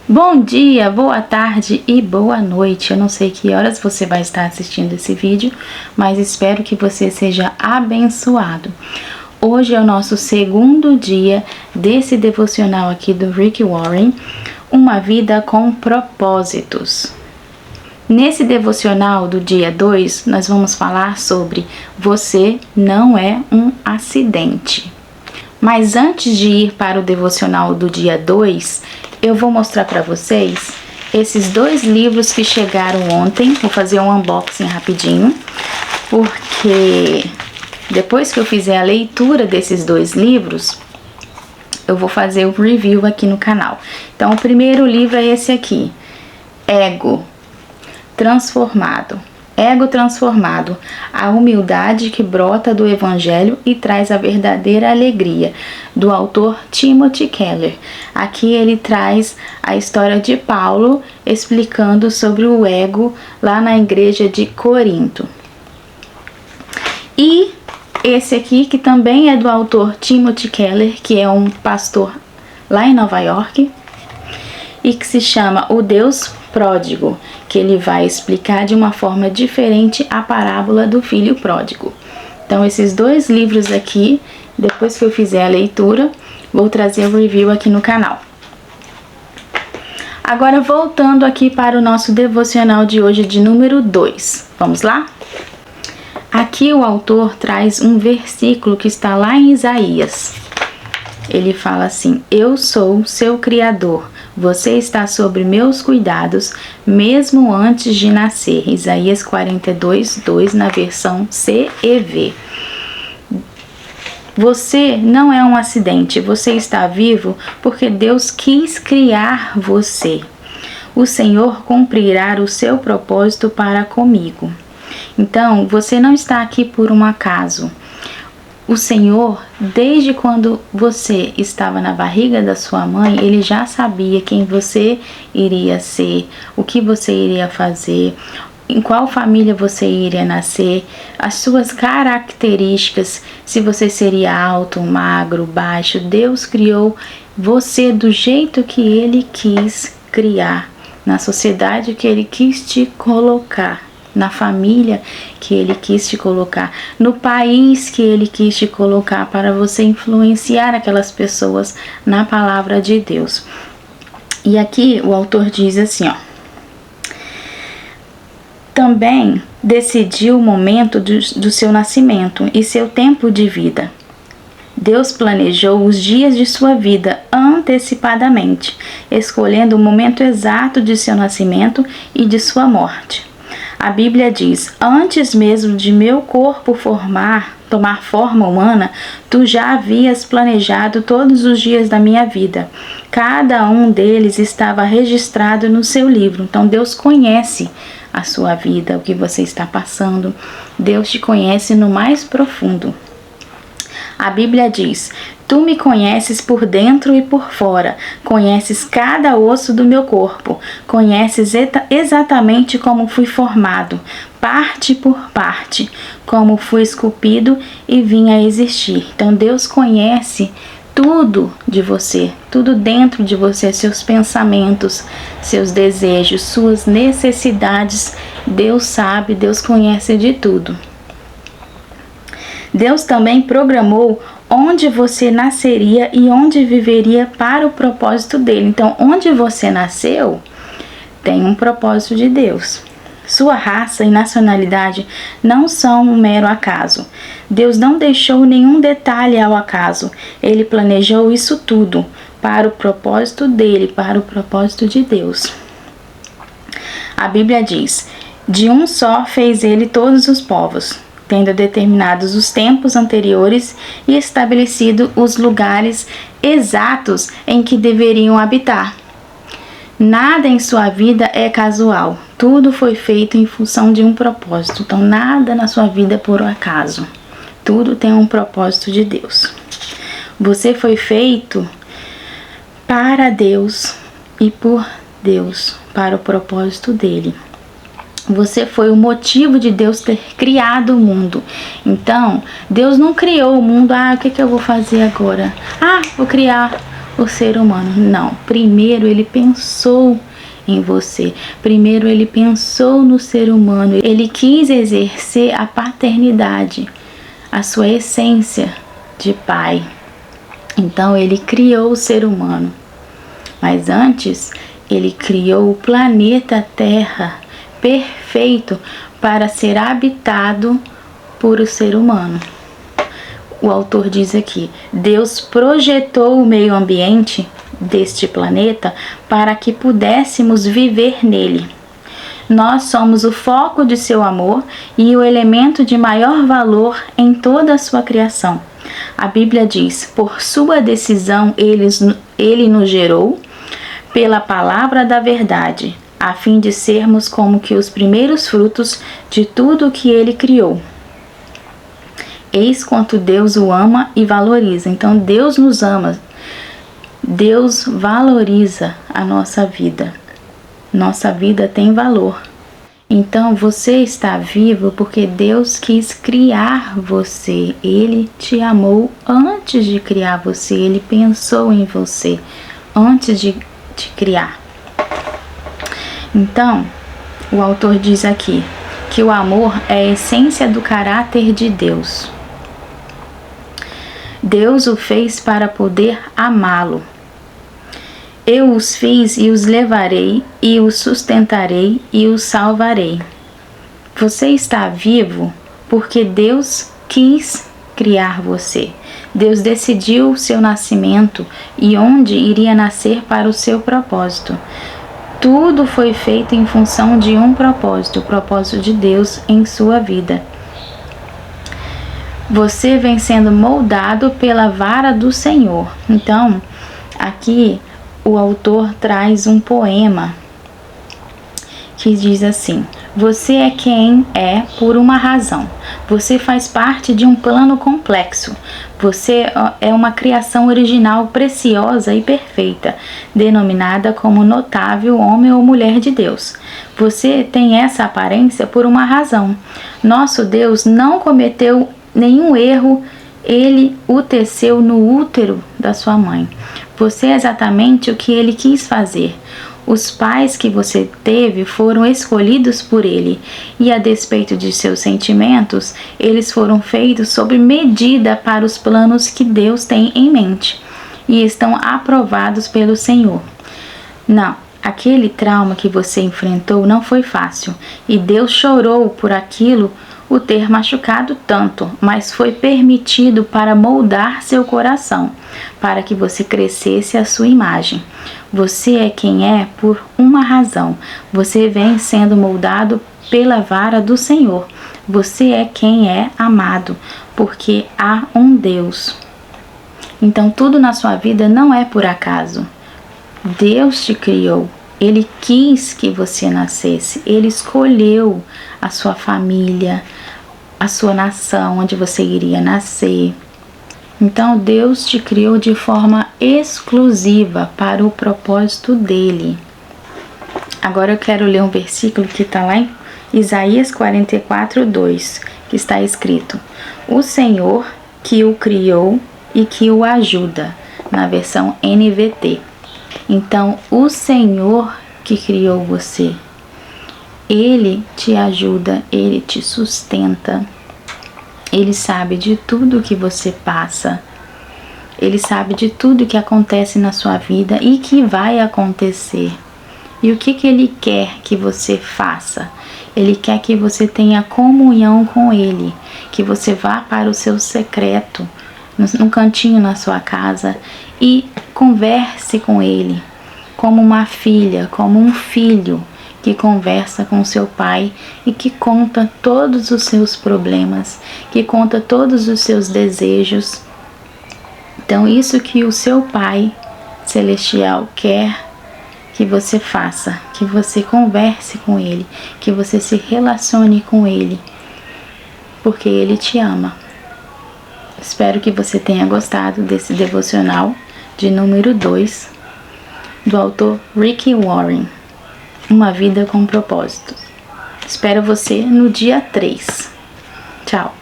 Bom dia, boa tarde e boa noite. Eu não sei que horas você vai estar assistindo esse vídeo, mas espero que você seja abençoado. Hoje é o nosso segundo dia desse devocional aqui do Rick Warren, Uma Vida com Propósitos. Nesse devocional do dia 2, nós vamos falar sobre Você não é um acidente. Mas antes de ir para o devocional do dia 2, eu vou mostrar para vocês esses dois livros que chegaram ontem. Vou fazer um unboxing rapidinho, porque depois que eu fizer a leitura desses dois livros, eu vou fazer o review aqui no canal. Então, o primeiro livro é esse aqui, Ego Transformado. Ego Transformado, a humildade que brota do Evangelho e traz a verdadeira alegria, do autor Timothy Keller. Aqui ele traz a história de Paulo explicando sobre o ego lá na igreja de Corinto. E esse aqui, que também é do autor Timothy Keller, que é um pastor lá em Nova York, e que se chama O Deus Pródigo, que ele vai explicar de uma forma diferente a parábola do filho pródigo. Então, esses dois livros aqui, depois que eu fizer a leitura, vou trazer o review aqui no canal. Agora, voltando aqui para o nosso devocional de hoje, de número 2. Vamos lá? Aqui o autor traz um versículo que está lá em Isaías. Ele fala assim: Eu sou seu Criador, você está sob meus cuidados, mesmo antes de nascer. Isaías 42:2, na versão CEV. Você não é um acidente, você está vivo porque Deus quis criar você. O Senhor cumprirá o seu propósito para comigo. Então, você não está aqui por um acaso. O Senhor, desde quando você estava na barriga da sua mãe, Ele já sabia quem você iria ser, o que você iria fazer, em qual família você iria nascer, as suas características, se você seria alto, magro, baixo. Deus criou você do jeito que Ele quis criar, na sociedade que Ele quis te colocar, na família que Ele quis te colocar, no país que Ele quis te colocar, para você influenciar aquelas pessoas na palavra de Deus. E aqui o autor diz assim, também decidiu o momento do seu nascimento e seu tempo de vida. Deus planejou os dias de sua vida antecipadamente, escolhendo o momento exato de seu nascimento e de sua morte. A Bíblia diz: antes mesmo de meu corpo tomar forma humana, tu já havias planejado todos os dias da minha vida. Cada um deles estava registrado no seu livro. Então Deus conhece a sua vida, o que você está passando. Deus te conhece no mais profundo. A Bíblia diz: tu me conheces por dentro e por fora, conheces cada osso do meu corpo, conheces exatamente como fui formado, parte por parte, como fui esculpido e vim a existir. Então Deus conhece tudo de você, tudo dentro de você, seus pensamentos, seus desejos, suas necessidades. Deus sabe, Deus conhece de tudo. Deus também programou onde você nasceria e onde viveria para o propósito dele. Então, onde você nasceu tem um propósito de Deus. Sua raça e nacionalidade não são um mero acaso. Deus não deixou nenhum detalhe ao acaso. Ele planejou isso tudo para o propósito dele, para o propósito de Deus. A Bíblia diz: de um só fez ele todos os povos, tendo determinados os tempos anteriores e estabelecido os lugares exatos em que deveriam habitar. Nada em sua vida é casual. Tudo foi feito em função de um propósito. Então, nada na sua vida é por acaso. Tudo tem um propósito de Deus. Você foi feito para Deus e por Deus, para o propósito dele. Você foi o motivo de Deus ter criado o mundo. Então, Deus não criou o mundo, o que eu vou fazer agora? Vou criar o ser humano. Não, primeiro ele pensou em você. Primeiro ele pensou no ser humano. Ele quis exercer a paternidade, a sua essência de pai. Então ele criou o ser humano. Mas antes, ele criou o planeta Terra perfeito para ser habitado por o ser humano. O autor diz aqui: Deus projetou o meio ambiente deste planeta para que pudéssemos viver nele. Nós somos o foco de seu amor e o elemento de maior valor em toda a sua criação. A Bíblia diz: por sua decisão ele nos gerou pela palavra da verdade, a fim de sermos como que os primeiros frutos de tudo o que ele criou. Eis quanto Deus o ama e valoriza. Então Deus nos ama. Deus valoriza a nossa vida. Nossa vida tem valor. Então você está vivo porque Deus quis criar você. Ele te amou antes de criar você. Ele pensou em você antes de te criar. Então, o autor diz aqui que o amor é a essência do caráter de Deus. Deus o fez para poder amá-lo. Eu os fiz e os levarei, e os sustentarei e os salvarei. Você está vivo porque Deus quis criar você. Deus decidiu o seu nascimento e onde iria nascer para o seu propósito. Tudo foi feito em função de um propósito, o propósito de Deus em sua vida. Você vem sendo moldado pela vara do Senhor. Então, aqui o autor traz um poema que diz assim: você é quem é por uma razão. Você faz parte de um plano complexo. Você é uma criação original preciosa e perfeita, denominada como notável homem ou mulher de Deus. Você tem essa aparência por uma razão. Nosso Deus não cometeu nenhum erro. Ele o teceu no útero da sua mãe. Você é exatamente o que ele quis fazer. Os pais que você teve foram escolhidos por ele, e a despeito de seus sentimentos, eles foram feitos sob medida para os planos que Deus tem em mente, e estão aprovados pelo Senhor. Não, aquele trauma que você enfrentou não foi fácil, e Deus chorou por aquilo o ter machucado tanto, mas foi permitido para moldar seu coração, para que você crescesse à sua imagem. Você é quem é por uma razão. Você vem sendo moldado pela vara do Senhor. Você é quem é amado, porque há um Deus. Então tudo na sua vida não é por acaso. Deus te criou. Ele quis que você nascesse. Ele escolheu a sua família, a sua nação, onde você iria nascer. Então Deus te criou de forma exclusiva para o propósito dele. Agora eu quero ler um versículo que está lá em Isaías 44:2, que está escrito: o Senhor que o criou e que o ajuda, na versão NVT. Então o Senhor que criou você, ele te ajuda, ele te sustenta. Ele sabe de tudo que você passa. Ele sabe de tudo que acontece na sua vida e que vai acontecer. E o que ele quer que você faça? Ele quer que você tenha comunhão com ele, que você vá para o seu secreto, num cantinho na sua casa, e converse com ele, como uma filha, como um filho, que conversa com seu pai e que conta todos os seus problemas, que conta todos os seus desejos. Então isso que o seu Pai Celestial quer que você faça, que você converse com ele, que você se relacione com ele, porque ele te ama. Espero que você tenha gostado desse devocional de número 2 do autor Rick Warren. Uma vida com propósito. Espero você no dia 3. Tchau.